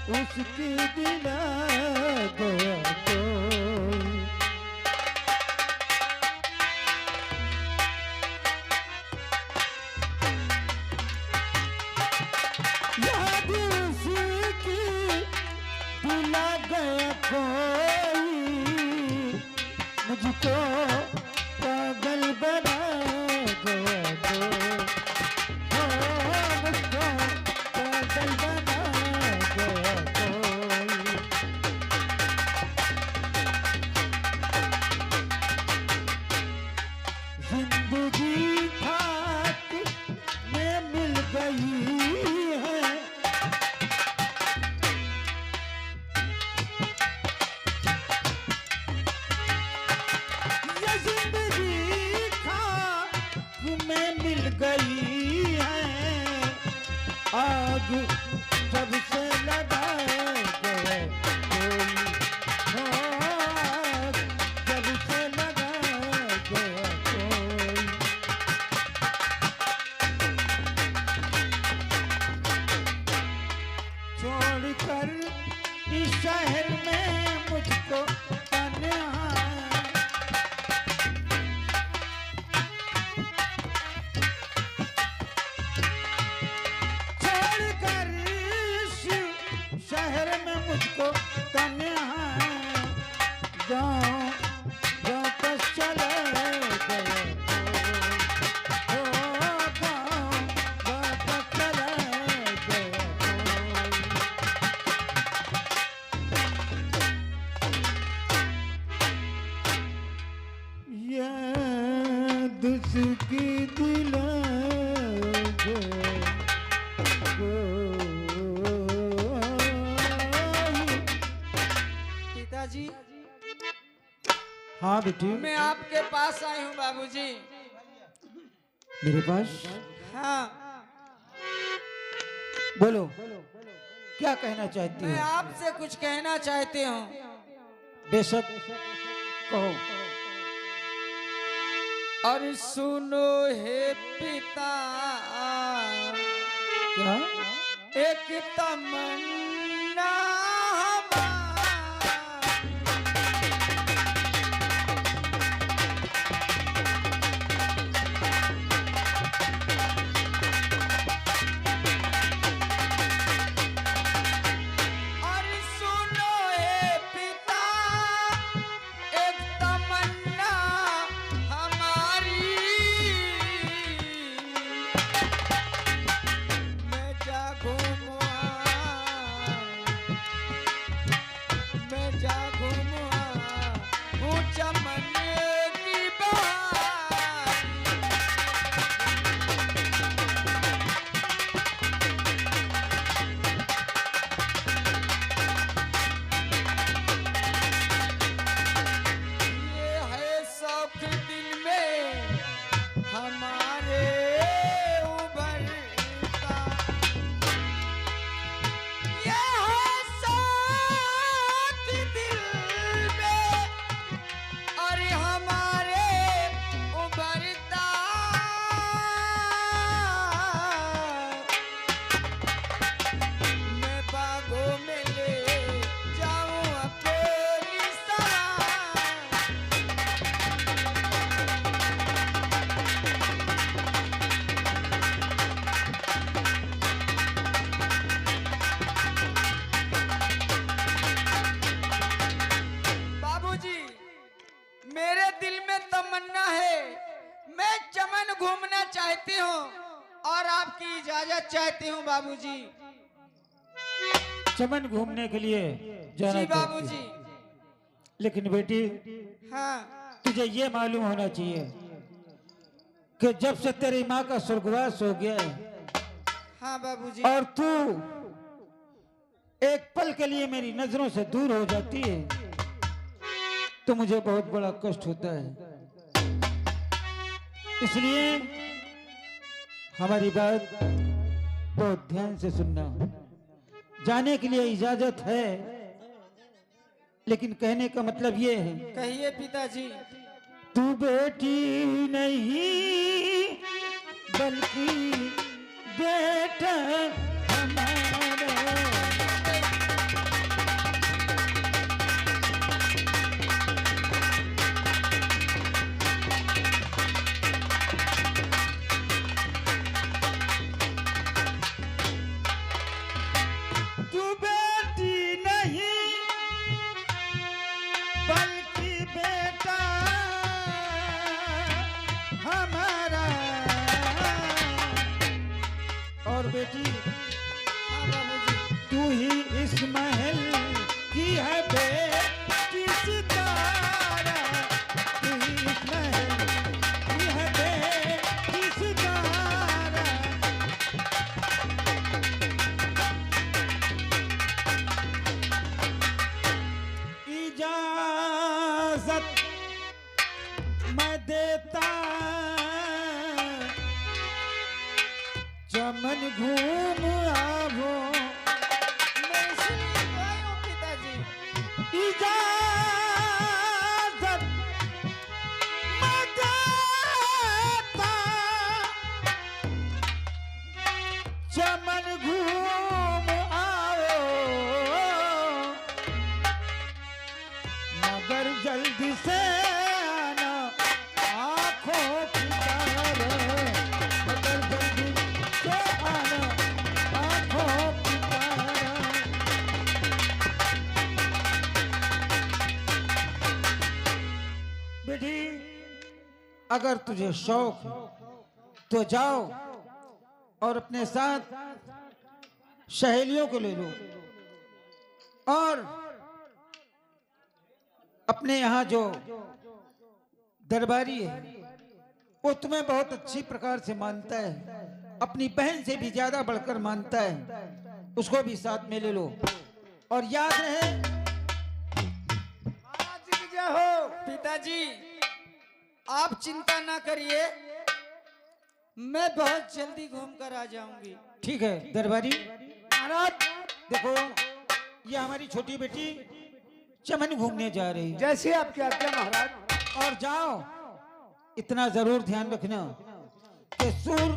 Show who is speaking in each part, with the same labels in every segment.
Speaker 1: उसकी दिला गया कोई। याद उसकी दिला गया कोई, मुझको पागल बना गया कोई। मुझको पागल बना गया कोई। जिंदगी खाक में मिल गई है, ये जिंदगी खाक में मिल गई है। आग जब से लगा गया कोई, आग जब से लगा गया कोई। छोड़कर इस शहर में मुझको तन्हा, छोड़कर इस शहर में मुझको तन्हा, गाँव वापस चला गया कोई। ओ गाँव वापस चला गया कोई। याद उसकी दिला गया कोई।
Speaker 2: पिताजी,
Speaker 1: हाँ बेटी,
Speaker 2: मैं आपके पास आई हूँ बाबूजी।
Speaker 1: मेरे पास?
Speaker 2: हाँ,
Speaker 1: बोलो, क्या कहना चाहती
Speaker 2: मैं
Speaker 1: हो?
Speaker 2: आपसे कुछ कहना चाहती हूँ।
Speaker 1: बेशक कहो।
Speaker 2: और सुनो हे पिता,
Speaker 1: क्या?
Speaker 2: एक तमन्ना और सुनो हे पिता, एक तमन्ना हमारी। मैं जागूं मैं जागूं चमन की बहार। ये है शौक दिल में हमारे उभरता, ये है शौक दिल में और हमारे उभरता। मैं बागों में ले जाऊं अपनी सवार। बाबूजी, मेरे दिल में तमन्ना है, मैं चमन घूमना चाहती हूँ और आपकी इजाजत चाहती हूँ बाबूजी।
Speaker 1: चमन घूमने के लिए जाना
Speaker 2: जी
Speaker 1: चाहती हो।
Speaker 2: बाबूजी।
Speaker 1: लेकिन बेटी,
Speaker 2: हाँ
Speaker 1: तुझे ये मालूम होना चाहिए कि जब से तेरी माँ का स्वर्गवास हो गया है
Speaker 2: हाँ बाबूजी।
Speaker 1: और तू एक पल के लिए मेरी नजरों से दूर हो जाती है, तो मुझे बहुत बड़ा कष्ट होता है। इसलिए हमारी बात बहुत ध्यान से सुनना। जाने के लिए इजाजत है, लेकिन कहने का मतलब ये है,
Speaker 2: कहिए पिताजी।
Speaker 1: तू बेटी नहीं बल्कि बेटा हमारा। बेटी,
Speaker 2: हाँ बाबूजी।
Speaker 1: तू ही इस महल की है बेटी सितारा, तू ही इस महल की है बेटी सितारा। इजाजत मैं देता, चमन घूम आवो।
Speaker 2: मैं इसलिए तो आई हूँ पिताजी।
Speaker 1: इजाजत मैं देता, चमन घूम आओ, मगर जल्दी से आना आँखों की तरह, मगर जल्दी से आना आँखों की तरह। बेटी, अगर तुझे शौक है तो जाओ और अपने साथ सहेलियों को ले लो, और अपने यहाँ जो दरबारी है वो तुम्हें बहुत अच्छी प्रकार से मानता है, अपनी बहन से भी ज्यादा बढ़कर मानता है, उसको भी साथ में ले लो। और याद रहे,
Speaker 2: महाराज जी की जय हो। पिताजी आप चिंता ना करिए, मैं बहुत जल्दी घूम कर आ जाऊंगी।
Speaker 1: ठीक है दरबारी महाराज, देखो ये हमारी छोटी बेटी चमन घूमने जा रही है।
Speaker 3: जैसे आपकी आज्ञा महाराज।
Speaker 1: और जाओ, इतना जरूर ध्यान रखना कि सूर्य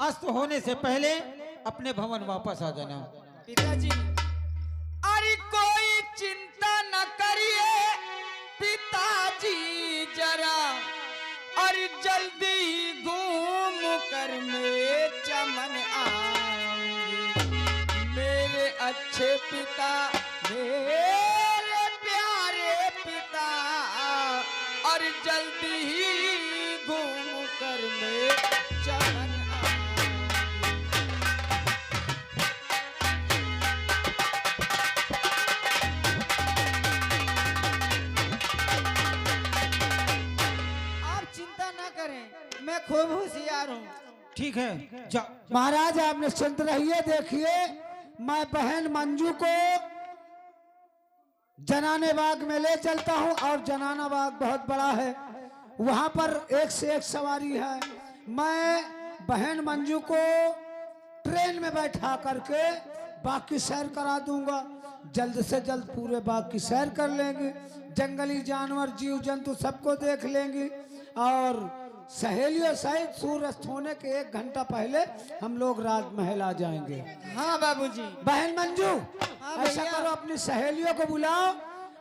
Speaker 1: अस्त होने से पहले अपने भवन वापस आ जाना।
Speaker 2: पिताजी अरे कोई चिंता न करिए पिताजी जरा, अरे जल्दी ही घूम कर मैं चमन आऊंगी। मेरे अच्छे पिता, मेरे प्यारे पिता, और जल्दी ही घूम कर मैं चमन आऊंगी। आप चिंता ना करें, मैं खूब होशियार हूँ।
Speaker 1: ठीक है जा।
Speaker 3: महाराज आप निश्चिंत रहिए। देखिए मैं बहन मंजू को जनाने बाग में ले चलता हूँ, और जनाना बाग बहुत बड़ा है, वहां पर एक से एक सवारी है। मैं बहन मंजू को ट्रेन में बैठा करके बाग की सैर करा दूंगा। जल्द से जल्द पूरे बाग की सैर कर लेंगे, जंगली जानवर जीव जंतु सबको देख लेंगे, और सहेलियों सहित सूर्यास्त होने के 1 घंटा पहले हम लोग राजमहल आ जाएंगे।
Speaker 2: हाँ बाबूजी।
Speaker 3: बहन मंजू
Speaker 2: हाँ
Speaker 3: ऐसा
Speaker 2: भैया।
Speaker 3: करो, अपनी सहेलियों को बुलाओ,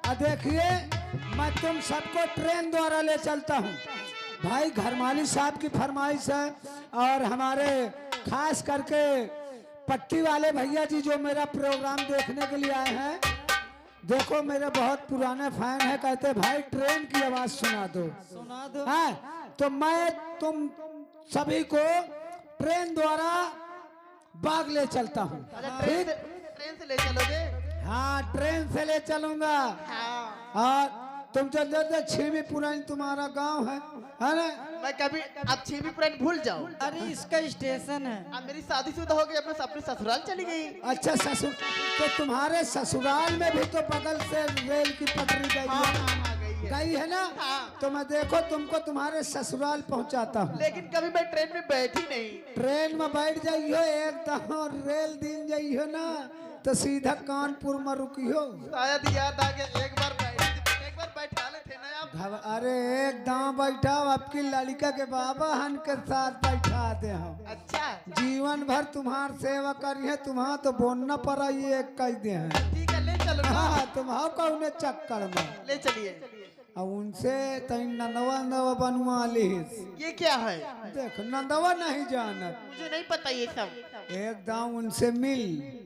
Speaker 3: और देखिए मैं तुम सबको ट्रेन द्वारा ले चलता हूँ। भाई घर माली साहब की फरमाइश है, और हमारे खास करके पट्टी वाले भैया जी जो मेरा प्रोग्राम देखने के लिए आए हैं, देखो मेरे बहुत पुराने फैन है, कहते भाई ट्रेन की आवाज सुना दो।
Speaker 2: सुना दो।
Speaker 3: हाँ, तो मैं तुम सभी को ट्रेन द्वारा बाग ले चलता हूँ। ठीक?
Speaker 4: ट्रेन से ले चलोगे?
Speaker 3: हाँ ट्रेन से ले चलूंगा। और तुम जो 6वीं पुरानी तुम्हारा गांव है ना?
Speaker 4: मैं कभी अब 6वीं पुरानी भूल जाओ।
Speaker 2: अरे इसका स्टेशन है।
Speaker 4: अब मेरी शादीशुदा हो गई, अब मैं अपने ससुराल चली गई।
Speaker 3: अच्छा ससुर, तो तुम्हारे ससुराल में भी तो बगल से रेल की पटरी गई
Speaker 4: हाँ,
Speaker 3: है,
Speaker 4: हाँ, हाँ, गई है।
Speaker 3: गई है ना?
Speaker 4: हाँ।
Speaker 3: तो मैं देखो तुमको तुम्हारे ससुराल पहुंचाता हूँ।
Speaker 4: लेकिन कभी मैं ट्रेन में बैठी नहीं।
Speaker 3: ट्रेन में बैठ जाइयो, एकदम रेल दिन जाइयो ना तो सीधा कानपुर में रुकियो।
Speaker 4: शायद याद आ गया, एक बार बैठा ले थे ना आप।
Speaker 3: अरे एकदम बैठा, आपकी लड़का के बाबा हन के साथ बैठा दे हम।
Speaker 4: अच्छा
Speaker 3: जीवन भर तुम्हार सेवा करिए, तुम्हारा तो बोलना पड़ा ये एक कह दे हैं।
Speaker 4: ठीक है, ले चलो ना।
Speaker 3: हाँ तुम्हारा कौन चक्कर में,
Speaker 4: ले चलिए।
Speaker 3: और उनसे तई नंदवा नंदवा बनवा लीस।
Speaker 4: ये क्या है?
Speaker 3: देख नंदवा नहीं जानत,
Speaker 4: मुझे नहीं पता ये सब।
Speaker 3: एकदम उनसे मिल।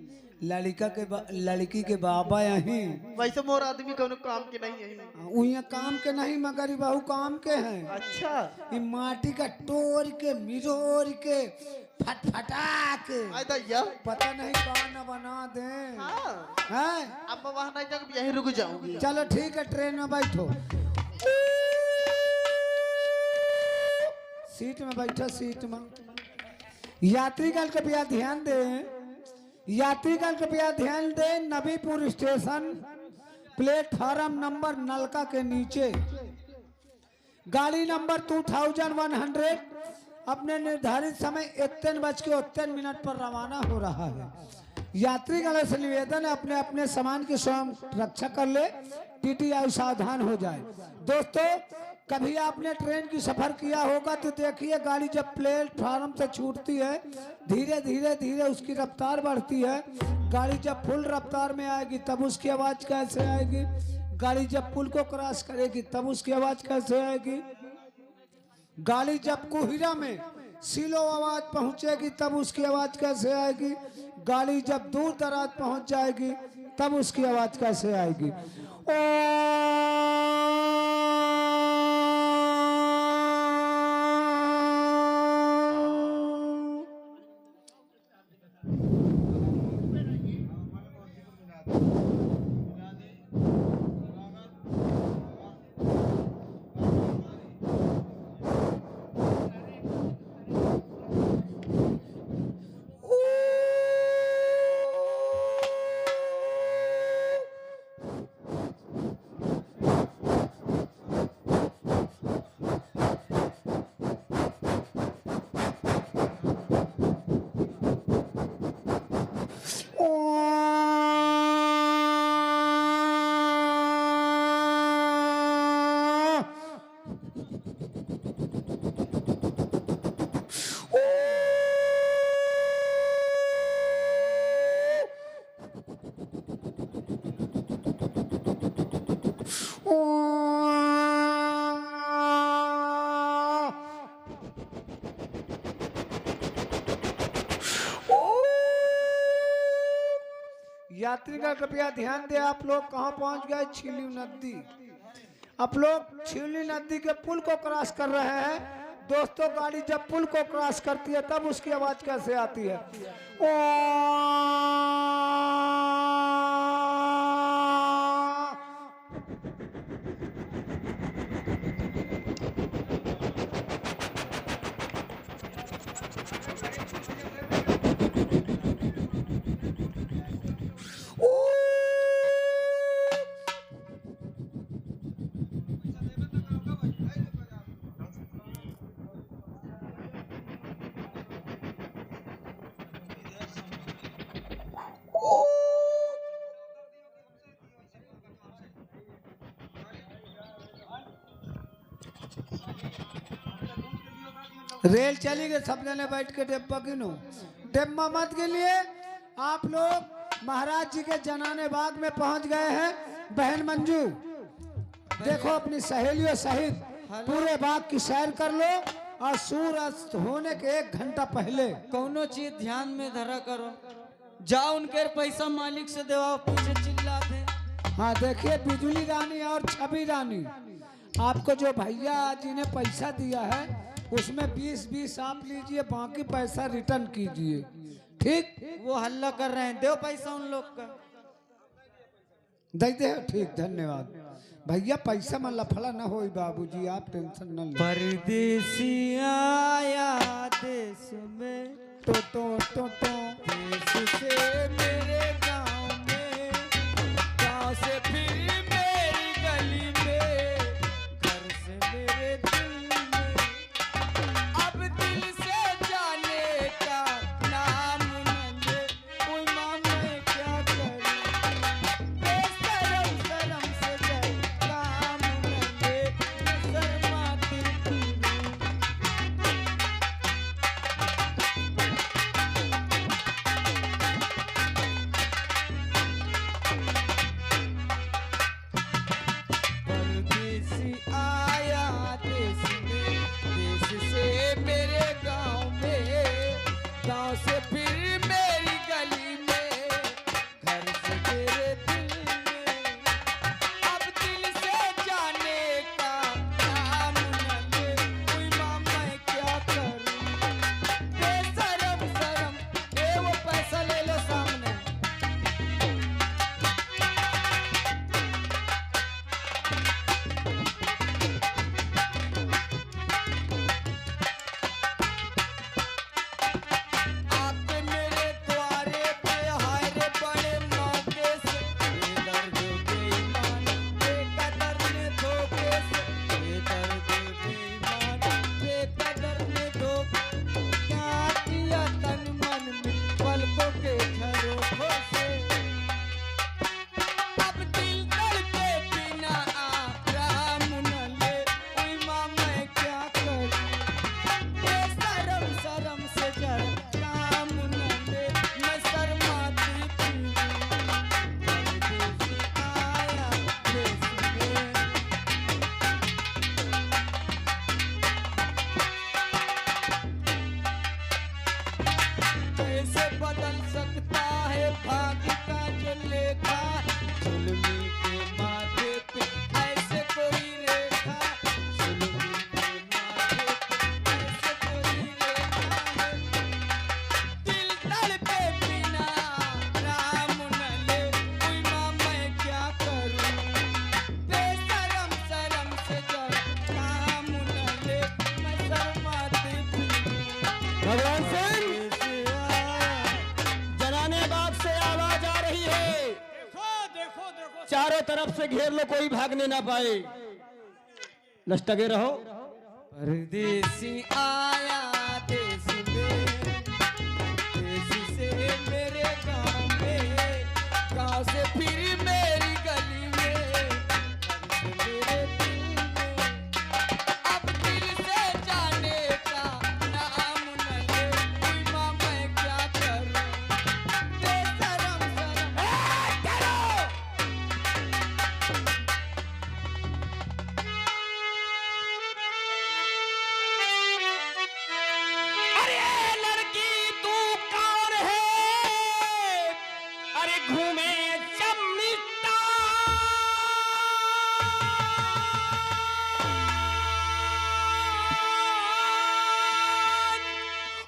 Speaker 3: लड़की के बाबा यहीं
Speaker 4: वैसे मोर आदमी कोनो काम के नहीं है।
Speaker 3: उहिया काम के नहीं, मगर ई बहु काम के हैं।
Speaker 4: अच्छा
Speaker 3: ई माटी का तोड़ के मिरोड़ के फटफटा के
Speaker 4: आई दैया
Speaker 3: पता नहीं कौन न बना दे
Speaker 4: हाँ
Speaker 3: हैं?
Speaker 4: अब मैं वहां नहीं जाऊंगी यहीं रुक जाऊंगी
Speaker 3: चलो ठीक है ट्रेन में बैठो सीट में बैठो सीट में यात्रीगण कृपया ध्यान दें यात्रीगण कृपया ध्यान दें नबीपुर स्टेशन प्लेटफार्म नंबर नलका के नीचे गाड़ी नंबर 2100 अपने निर्धारित समय 1:53 पर रवाना हो रहा है। यात्रीगण से निवेदन है अपने अपने सामान की स्वयं रक्षा कर ले टीटीआई सावधान हो जाए। दोस्तों कभी आपने ट्रेन की सफर किया होगा तो देखिए गाड़ी जब प्लेटफार्म से छूटती है धीरे धीरे धीरे उसकी रफ्तार बढ़ती है। गाड़ी जब फुल रफ्तार में आएगी तब उसकी आवाज कैसे आएगी, गाड़ी जब पुल को क्रॉस करेगी तब उसकी आवाज कैसे आएगी, गाड़ी जब कुहिरा में सीलो आवाज पहुंचेगी तब उसकी आवाज कैसे आएगी, गाड़ी जब दूर दराज पहुंच जाएगी तब उसकी आवाज कैसे आएगी। यात्रीगण कृपया ध्यान दें आप लोग कहाँ पहुंच गए छिली नदी। आप लोग छिली नदी के पुल को क्रॉस कर रहे हैं। दोस्तों गाड़ी जब पुल को क्रॉस करती है तब उसकी आवाज कैसे आती है। रेल चली गई सब जने बैठ के डिब्बा गिनो डिब्बा मत के लिए आप लोग महाराज जी के जनाने बाग में पहुंच गए हैं। बहन मंजू देखो अपनी सहेलियों सहित पूरे बाग की सैर कर लो और सूर्यास्त होने के 1 घंटा पहले
Speaker 2: कौनो चीज ध्यान में धरा करो, जाओ उनके पैसा मालिक से देवाओ पीछे चिल्लाते।
Speaker 3: हाँ देखिए बिजली रानी और छवि रानी आपको जो भैया जी ने पैसा दिया है उसमें 20-20 आप लीजिए, बाकी पैसा रिटर्न कीजिए। ठीक
Speaker 2: वो हल्ला कर रहे हैं, दो पैसा उन लोग का
Speaker 3: देते हो। ठीक धन्यवाद भैया, पैसा में लफड़ा न हो बाबूजी, आप टेंशन न लो।
Speaker 2: परदेसी आया देश में
Speaker 3: तो
Speaker 2: देश से मेरे गांव में, गांव से फिर मेरी गली में, घर से मेरे दिल में, अब दिल से जाने का नाम न ले, कोई माँ मैं क्या करूं, बेशरम शर्म से जब काम न ले, मैं शर्माती हूँ। लिखता है भाग्य का जो लेखा, जुल्मी के माथे पे ऐसे कोई रेखा, जुल्मी के माथे पे ऐसे कोई रेखा है। दिल तड़पे बिना राम न ले, कोई माँ मैं क्या करूं, बेशरम शर्म से जब काम न ले, मैं शर्माती फिरूं।
Speaker 5: भगवान सिंह, जनाने बाग से आवाज आ रही है।
Speaker 2: देखो देखो देखो,
Speaker 5: चारों तरफ से घेर लो, कोई भागने ना पाए। लटके रहो।
Speaker 2: परदेसी आया देश में, देश से मेरे गांव में, गांव से फिर मेरी गली में, घर से मेरे दिल में। अब दिल से जाने का नाम न ले, कोई माँ मैं क्या करूं, बेशरम शर्म।
Speaker 5: अरे लड़की तू कौन है, अरे घूमे चमनिता,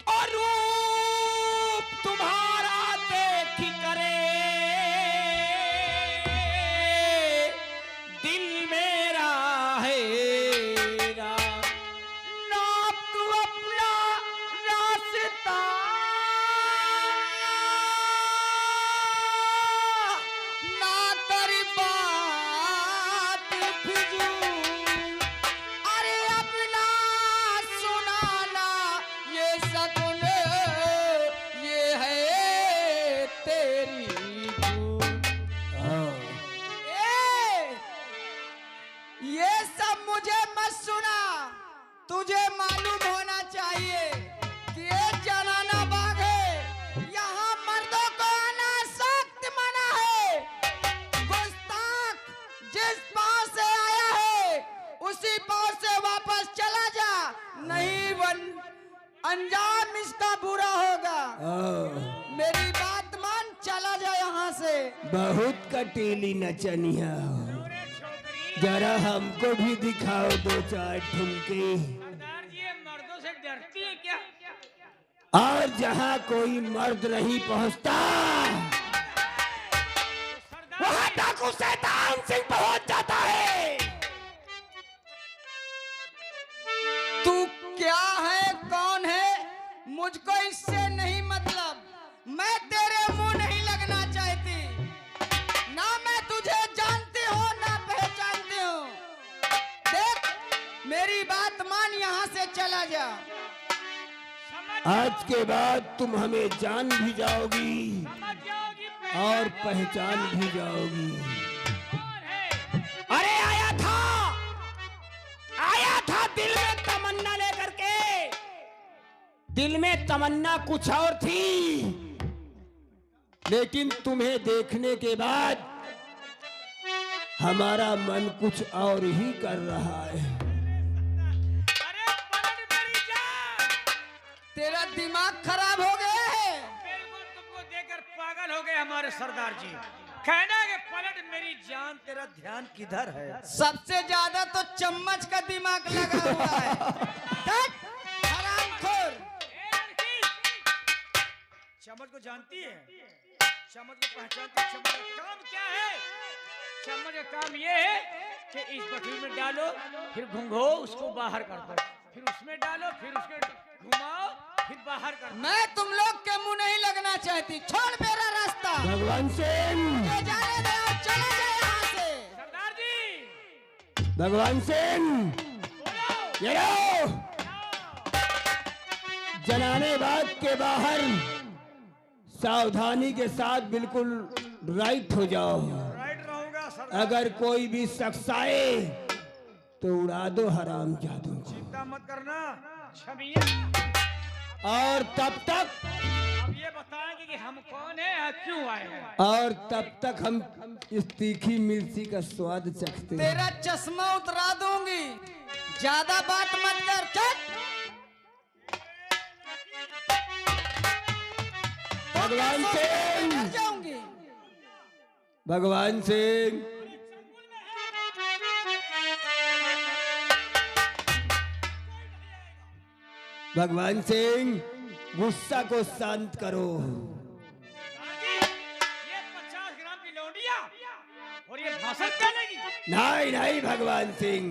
Speaker 5: और रूप तुम्हारा देख करे दिल मेरा है नाप तू अपना रास्ता,
Speaker 2: ना तेरी बात फिजूल, अरे अपना सुनाना ये सकुन, ये है तेरी भूल। ये सब मुझे मत सुना, तुझे मालूम होना चाहिए कि ये जनाना बाग है, यहाँ मर्दों को आना सख्त मना है। गुस्ताख जिस पार से आया है उसी पार से वापस चला जा, नहीं अंजाम इसका बुरा होगा। मेरी बात मान, चला जा यहाँ से।
Speaker 5: बहुत कटीली नचनिया हो, जरा हमको भी दिखाओ दो चार ठुमके।
Speaker 2: मर्दों से डरती है क्या?
Speaker 5: और जहाँ कोई मर्द नहीं पहुँचता, वहाँ डाकू शैतान सिंह पहुँच जाता है।
Speaker 2: तू क्या है, कौन है, मुझको इससे नहीं मतलब। मैं तेरे मुंह नहीं लगना चाहती, ना मैं तुझे जानती हूँ ना पहचानती हूँ। देख मेरी बात मान, यहाँ से चला जा।
Speaker 5: आज के बाद तुम हमें जान भी जाओगी और पहचान भी जाओगी। अरे आया था दिल में तमन्ना लेकर के, दिल में तमन्ना कुछ और थी, लेकिन तुम्हें देखने के बाद हमारा मन कुछ और ही कर रहा है।
Speaker 2: तेरा दिमाग खराब हो गया है।
Speaker 6: बिल्कुल तुमको देखकर पागल हो गए हमारे सरदार जी। कहना कि पलट मेरी जान, तेरा ध्यान किधर है?
Speaker 2: सबसे ज्यादा तो चम्मच का दिमाग लगा हुआ है। हरामखोर।
Speaker 6: चम्मच को जानती है, चम्मच को पहचानती है। चम्मच का काम क्या है? चम्मच का काम ये है कि इस बटुए में डालो, फिर घुंघो, उसको बाहर कर दो, फिर उसमें डालो, फिर उसके घुमाओ, फिर बाहर कर दो।
Speaker 2: मैं तुम लोग के मुंह नहीं लगना चाहती, छोड़ मेरा रास्ता।
Speaker 5: भगवान सिंह,
Speaker 2: ये जाने दे और चले जाए यहाँ से।
Speaker 6: सरदार जी
Speaker 5: भगवान सिंह,
Speaker 6: बोलो।
Speaker 5: ये लो, जनाने बाग के बाहर सावधानी के साथ बिल्कुल राइट हो जाओ।
Speaker 6: राइट रहूंगा सरदार।
Speaker 5: अगर कोई भी शख्स आए तो उड़ा दो हराम जादू।
Speaker 6: चिंता मत करना छमिया।
Speaker 5: और तब तक
Speaker 6: अब ये बताएंगे कि हम कौन है और क्यों आए हैं।
Speaker 5: और तब तक हम इस तीखी मिर्ची का स्वाद चखते हैं।
Speaker 2: तेरा चश्मा उतरा दूंगी, ज्यादा बात मत कर। चल
Speaker 5: भगवान सिंह,
Speaker 3: डर जाऊंगी।
Speaker 5: भगवान सिंह, भगवान सिंह, गुस्सा को शांत करो।
Speaker 6: ये 50 ग्राम की लौंडिया और ये भाषण करेगी।
Speaker 5: नहीं नहीं भगवान सिंह,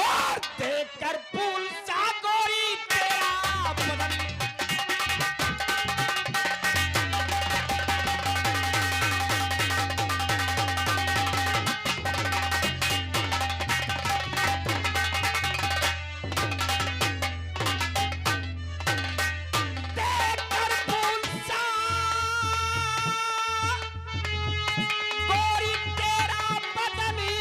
Speaker 2: और देखकर फूल सा गोरी तेरा बदन देखकर फूल सा गोरी तेरा बदनी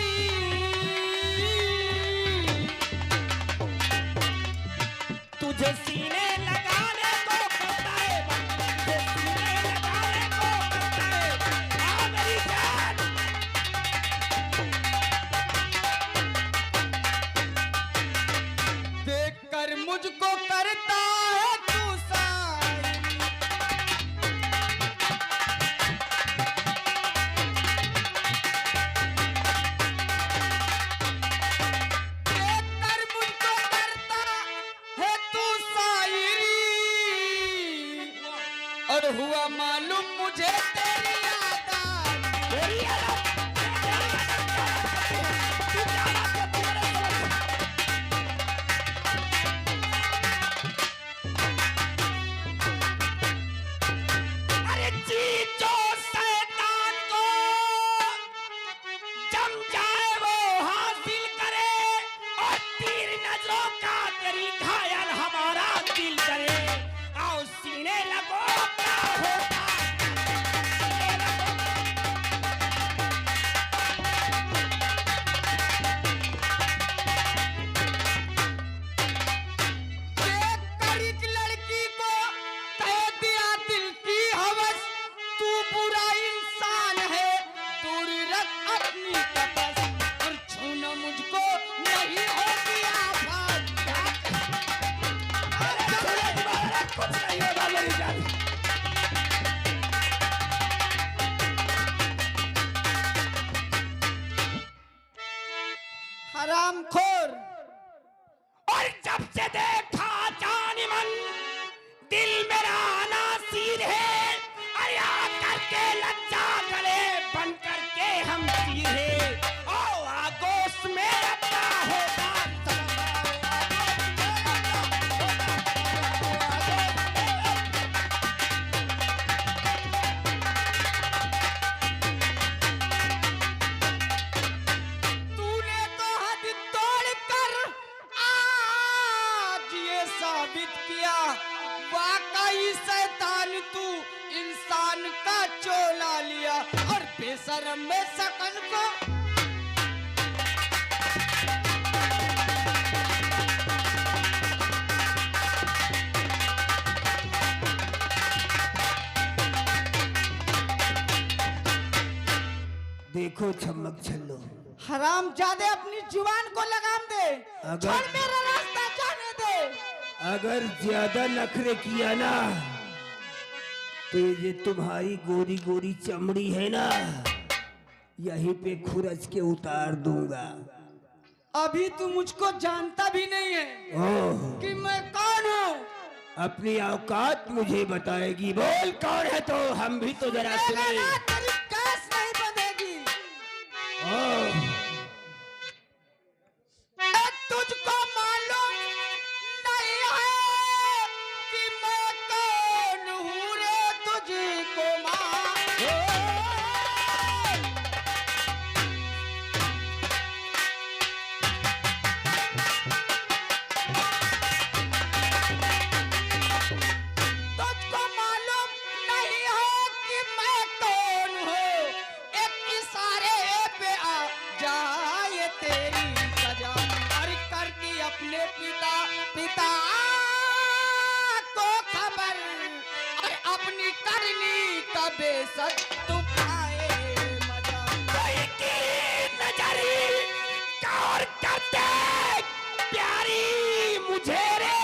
Speaker 2: तुझे सीने लगाने को करता है, तुझे सीने लगाने को करता है, आ मेरी जान। देखकर मुझको करता है तू सारी, देखकर मुझको करता है तू शायरी, और हुआ मालूम मुझे तेरी आदत, तेरी आदत, अरे चीचो शैतान को जम जाए वो हासिल करे, और तीर नजरों का तेरी घायल हमारा दिल करे। आओ सीने लगो क्या होता, सीने लगो। देखकर एक लड़की को कह दिया दिल की हवस, तू बुरा इंसान है, दूर रख अपनी कपस, और छूना मुझको नहीं होगी आफत।
Speaker 5: कुछ नहीं होगा मेरी जान।
Speaker 3: हरामखोर,
Speaker 2: और जब से देखा जानी मन दिल मेरा नासीर है, अया करके लज्जा गले बन करके हम सीधे, ओ आगोश में अपना होगा तूने तो हद तोड़ कर आज ये साबित किया, वाकई शैतान तू इंसान का चोला लिया, और बेशरम में सकन को
Speaker 5: देखो छमक छल्लो,
Speaker 3: हरामजादे अपनी जुबान को लगाम दे,
Speaker 5: अगर-
Speaker 3: छोड़ मेरा रास्ता जाने दे।
Speaker 5: अगर ज्यादा नखरे किया ना तो ये तुम्हारी गोरी गोरी चमड़ी है ना, यहीं पे खुरच के उतार दूंगा।
Speaker 3: अभी तू मुझको जानता भी नहीं है
Speaker 5: ओह,
Speaker 3: कि मैं कौन हूँ।
Speaker 5: अपनी औकात मुझे बताएगी। बोल कौन है तो हम भी तो जरा
Speaker 3: तेरे
Speaker 5: सुने।
Speaker 3: ना तेरी कैस नहीं बनेगी।
Speaker 5: ओह,
Speaker 2: तुझको मालूम नहीं है कि मैं कौन हूँ रे, तुझको तुझको मालूम नहीं है कि मैं कौन हूँ, एक इशारे पे आ जाए तेरी सजा, और करती अपने पिता को खबर, और अपनी करनी का बेसत तू पाए मजा। कोई की नजरी गौर करते प्यारी मुझे रे,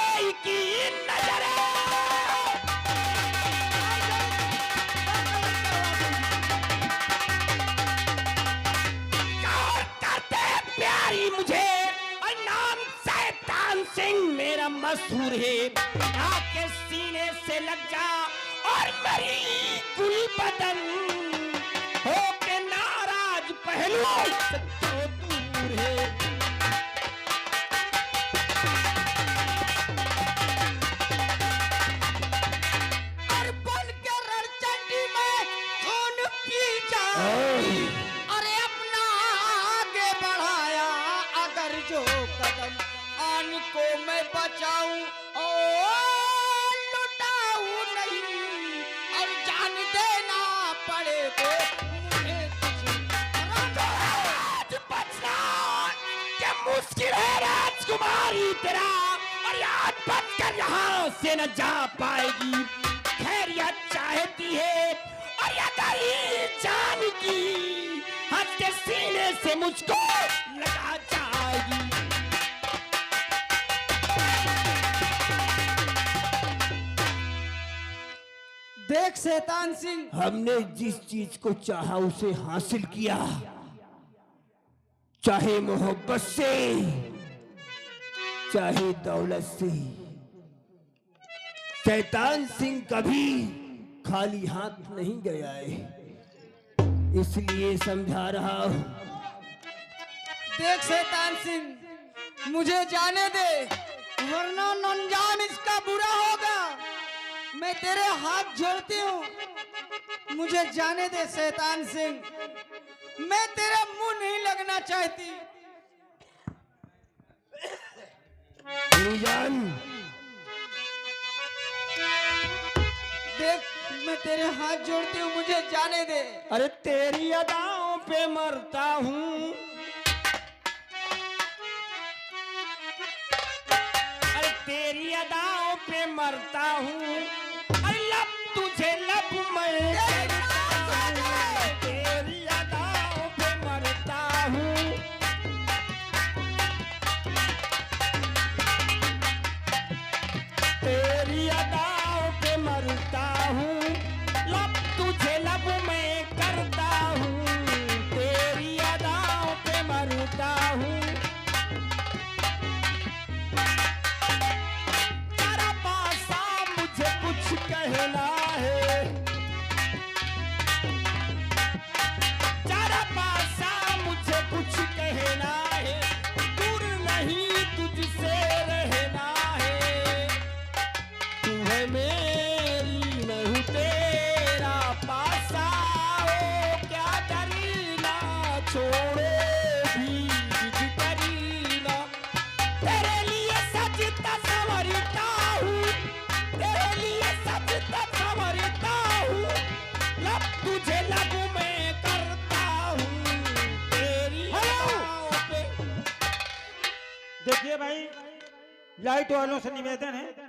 Speaker 5: कसूर है, आके सीने से लग जा और मेरी गुल बदन हो के नाराज पहलू से तो दूर है।
Speaker 2: और बन के रणचंडी में खून पी जाऊं, अरे अपना आगे बढ़ाया अगर जो कदम आन को मैं बचाऊं और लुटाऊं नहीं, और जान देना पड़े तो मुझे कुछ
Speaker 5: आज बचना क्या मुश्किल है राजकुमारी तेरा, और आज बचकर यहाँ से न जा पाएगी। खैरियत चाहती है और या गई जान की, हंस के सीने से मुझको लगा जाएगी।
Speaker 3: देख शैतान सिंह,
Speaker 5: हमने जिस चीज को चाहा उसे हासिल किया, चाहे मोहब्बत से चाहे दौलत से। शैतान सिंह कभी खाली हाथ नहीं गया है, इसलिए समझा रहा हूं।
Speaker 2: देख शैतान सिंह, मुझे जाने दे, वरना अनजान इसका बुरा होगा। मैं तेरे हाथ जोड़ती हूँ, मुझे जाने दे शैतान सिंह, मैं तेरे मुंह नहीं लगना चाहती।
Speaker 5: जान,
Speaker 2: देख मैं तेरे हाथ जोड़ती हूँ, मुझे जाने दे।
Speaker 5: अरे तेरी अदाओं पे मरता हूँ, अरे तेरी अदाओं पे मरता हूँ, अरे लब तुझे लब मैं करता हूँ, तेरी अदाओं पे मरता हूँ। तेरी अदाओं पे मरता हूँ, लब तुझे लब मैं करता हूँ, तेरी अदाओं पे मरता हूँ। तेरा पासा मुझे कुछ कहना है, तेरा पासा मुझे कुछ कहना है, दूर नहीं तुझसे रहना है। तू है मेरी मैं हूँ तेरा पासा, हो क्या डरना छोड़े भी जिद करीना। तेरे लिए सजता संवरता हूँ, तेरे लिए सजता संवरता हूँ, लब तुझे लब मैं करता हूँ, तेरी अदाओं पे।
Speaker 1: देखिए भाई, लाइट वालों से निवेदन है